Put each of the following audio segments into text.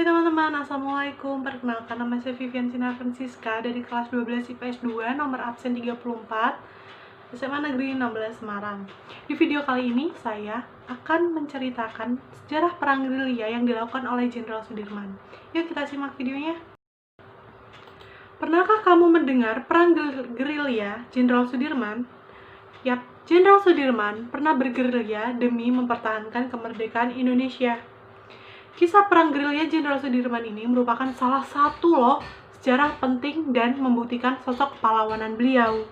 Hai teman-teman, Assalamualaikum. Perkenalkan, nama saya Vivian Sinar Francisca dari kelas 12 IPS 2, nomor absen 34, SMA Negeri 16 Semarang. Di video kali ini, saya akan menceritakan sejarah perang gerilya yang dilakukan oleh Jenderal Sudirman. Yuk kita simak videonya. Pernahkah kamu mendengar perang gerilya Jenderal Sudirman? Yap, Jenderal Sudirman pernah bergerilya demi mempertahankan kemerdekaan Indonesia. Kisah perang gerilya Jenderal Sudirman ini merupakan salah satu sejarah penting dan membuktikan sosok pahlawanan beliau.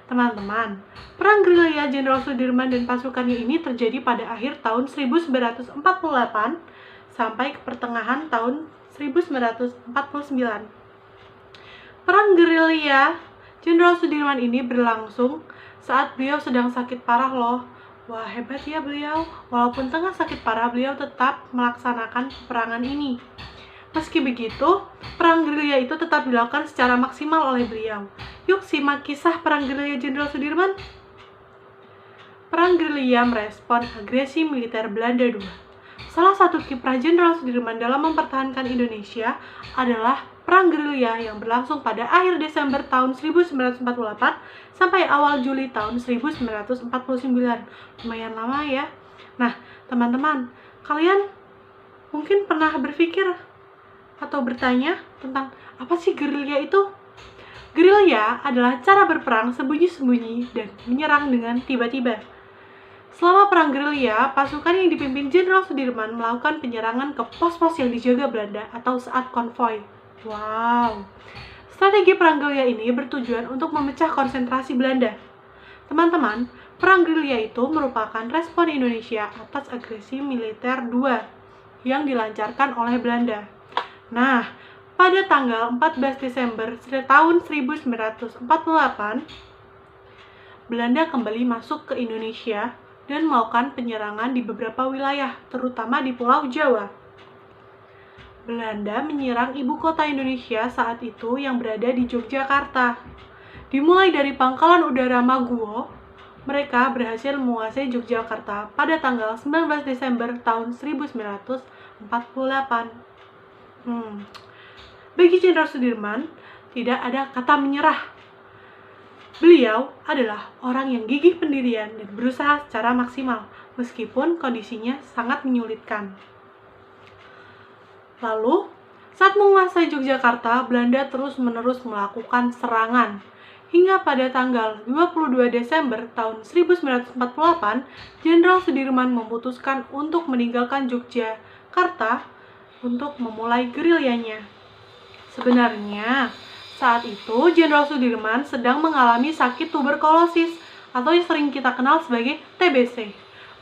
Teman-teman, perang gerilya Jenderal Sudirman dan pasukannya ini terjadi pada akhir tahun 1948 sampai ke pertengahan tahun 1949. Perang gerilya Jenderal Sudirman ini berlangsung saat beliau sedang sakit parah Wah, hebat ya beliau. Walaupun tengah sakit parah, beliau tetap melaksanakan peperangan ini. Meski begitu, perang gerilya itu tetap dilakukan secara maksimal oleh beliau. Yuk simak kisah perang gerilya Jenderal Sudirman. Perang gerilya merespon agresi militer Belanda II. Salah satu kiprah Jenderal Sudirman dalam mempertahankan Indonesia adalah perang gerilya yang berlangsung pada akhir Desember tahun 1948 sampai awal Juli tahun 1949. Lumayan lama ya. Nah, teman-teman, kalian mungkin pernah berpikir atau bertanya tentang apa sih gerilya itu? Gerilya adalah cara berperang sembunyi-sembunyi dan menyerang dengan tiba-tiba. Selama perang gerilya, pasukan yang dipimpin Jenderal Sudirman melakukan penyerangan ke pos-pos yang dijaga Belanda atau saat konvoi. Wow. Strategi perang gerilya ini bertujuan untuk memecah konsentrasi Belanda. Teman-teman, perang gerilya itu merupakan respon Indonesia atas agresi militer II yang dilancarkan oleh Belanda. Nah, pada tanggal 14 Desember tahun 1948, Belanda kembali masuk ke Indonesia dan melakukan penyerangan di beberapa wilayah, terutama di Pulau Jawa. Belanda menyerang ibu kota Indonesia saat itu yang berada di Yogyakarta. Dimulai dari pangkalan udara Maguwo, mereka berhasil menguasai Yogyakarta pada tanggal 19 Desember tahun 1948. Bagi Jenderal Sudirman, tidak ada kata menyerah. Beliau adalah orang yang gigih pendirian dan berusaha secara maksimal, meskipun kondisinya sangat menyulitkan. Lalu, saat menguasai Yogyakarta, Belanda terus-menerus melakukan serangan. Hingga pada tanggal 22 Desember tahun 1948, Jenderal Sudirman memutuskan untuk meninggalkan Yogyakarta untuk memulai gerilyanya. Sebenarnya, saat itu Jenderal Sudirman sedang mengalami sakit tuberkulosis atau yang sering kita kenal sebagai TBC.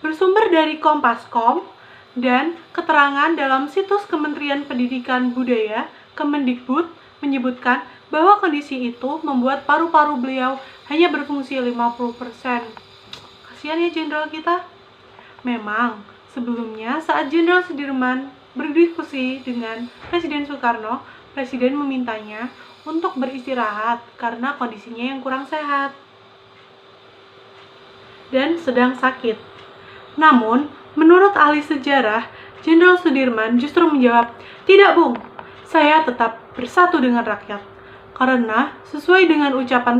Bersumber dari Kompas.com dan keterangan dalam situs Kementerian Pendidikan Budaya Kemendikbud menyebutkan bahwa kondisi itu membuat paru-paru beliau hanya berfungsi 50%. Kasihan ya jenderal kita. Memang, sebelumnya saat Jenderal Sudirman berdiskusi dengan Presiden Soekarno, Presiden memintanya untuk beristirahat karena kondisinya yang kurang sehat dan sedang sakit. Namun, menurut ahli sejarah, Jenderal Sudirman justru menjawab, "Tidak, Bung, saya tetap bersatu dengan rakyat. Karena sesuai dengan ucapan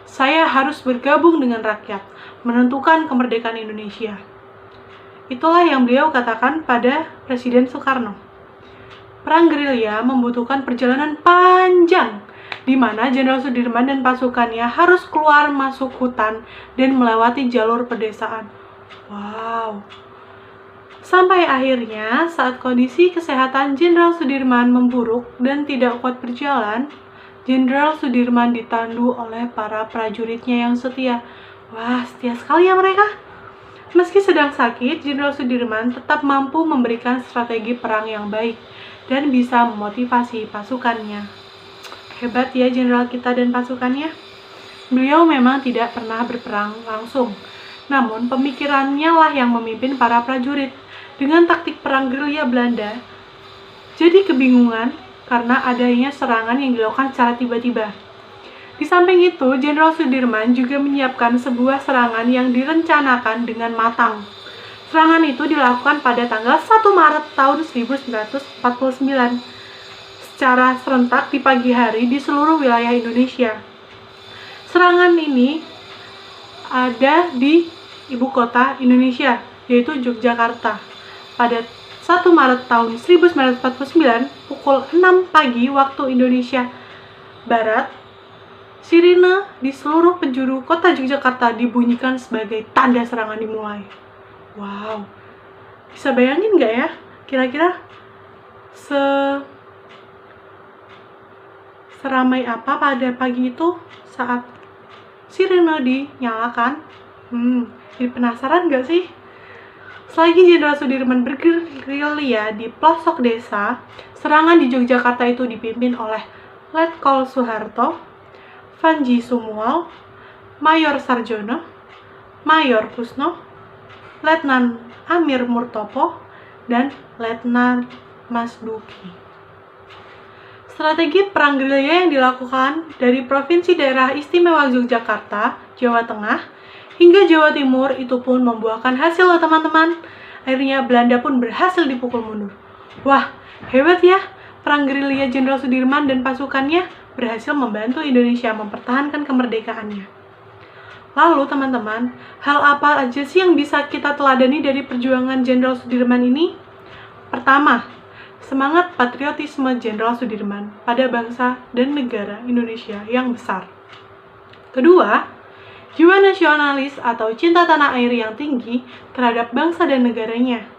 saya harus bergabung dengan rakyat, menentukan kemerdekaan Indonesia." Itulah yang beliau katakan pada Presiden Soekarno. Perang gerilya membutuhkan perjalanan panjang, di mana Jenderal Sudirman dan pasukannya harus keluar masuk hutan dan melewati jalur pedesaan. Wow. Sampai akhirnya, saat kondisi kesehatan Jenderal Sudirman memburuk dan tidak kuat berjalan, Jenderal Sudirman ditandu oleh para prajuritnya yang setia. Wah, setia sekali ya mereka. Meski sedang sakit, Jenderal Sudirman tetap mampu memberikan strategi perang yang baik dan bisa memotivasi pasukannya. Hebat ya jenderal kita dan pasukannya. Beliau memang tidak pernah berperang langsung, namun pemikirannya lah yang memimpin para prajurit. Dengan taktik perang gerilya Belanda jadi kebingungan karena adanya serangan yang dilakukan secara tiba-tiba. Di samping itu, Jenderal Sudirman juga menyiapkan sebuah serangan yang direncanakan dengan matang. Serangan itu dilakukan pada tanggal 1 Maret tahun 1949 secara serentak di pagi hari di seluruh wilayah Indonesia. Serangan ini ada di ibu kota Indonesia, yaitu Yogyakarta. Pada 1 Maret tahun 1949 pukul 6 pagi waktu Indonesia Barat, sirine di seluruh penjuru kota Yogyakarta dibunyikan sebagai tanda serangan dimulai. Wow, bisa bayangin nggak ya? Kira-kira seramai apa pada pagi itu saat sirine dinyalakan? Jadi penasaran nggak sih? Selagi Jenderal Sudirman bergerilya di pelosok desa, serangan di Yogyakarta itu dipimpin oleh Letkol Soeharto, Panji Sumual, Mayor Sarjono, Mayor Kusno, Letnan Amir Murtopo, dan Letnan Mas Duki. Strategi perang gerilya yang dilakukan dari Provinsi Daerah Istimewa Yogyakarta, Jawa Tengah, hingga Jawa Timur itu pun membuahkan hasil loh teman-teman. Akhirnya Belanda pun berhasil dipukul mundur. Wah, hebat ya! Perang gerilya Jenderal Sudirman dan pasukannya berhasil membantu Indonesia mempertahankan kemerdekaannya. Lalu teman-teman, hal apa aja sih yang bisa kita teladani dari perjuangan Jenderal Sudirman ini? Pertama, semangat patriotisme Jenderal Sudirman pada bangsa dan negara Indonesia yang besar. Kedua, jiwa nasionalis atau cinta tanah air yang tinggi terhadap bangsa dan negaranya.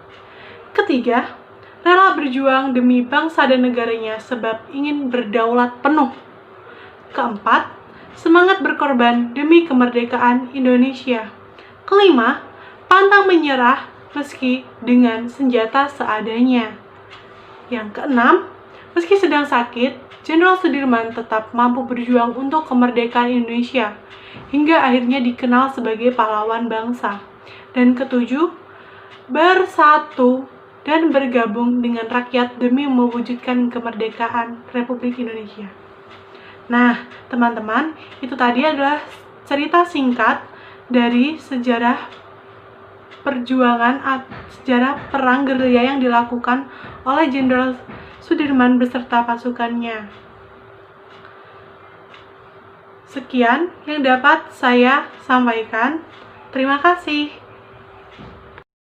Ketiga, rela berjuang demi bangsa dan negaranya sebab ingin berdaulat penuh. Keempat, semangat berkorban demi kemerdekaan Indonesia. Kelima, pantang menyerah meski dengan senjata seadanya. Yang keenam, meski sedang sakit, Jenderal Sudirman tetap mampu berjuang untuk kemerdekaan Indonesia, hingga akhirnya dikenal sebagai pahlawan bangsa. Dan ketujuh, bersatu dan bergabung dengan rakyat demi mewujudkan kemerdekaan Republik Indonesia. Nah, teman-teman, itu tadi adalah cerita singkat dari sejarah perang gerilya yang dilakukan oleh Jenderal Sudirman beserta pasukannya. Sekian yang dapat saya sampaikan. Terima kasih.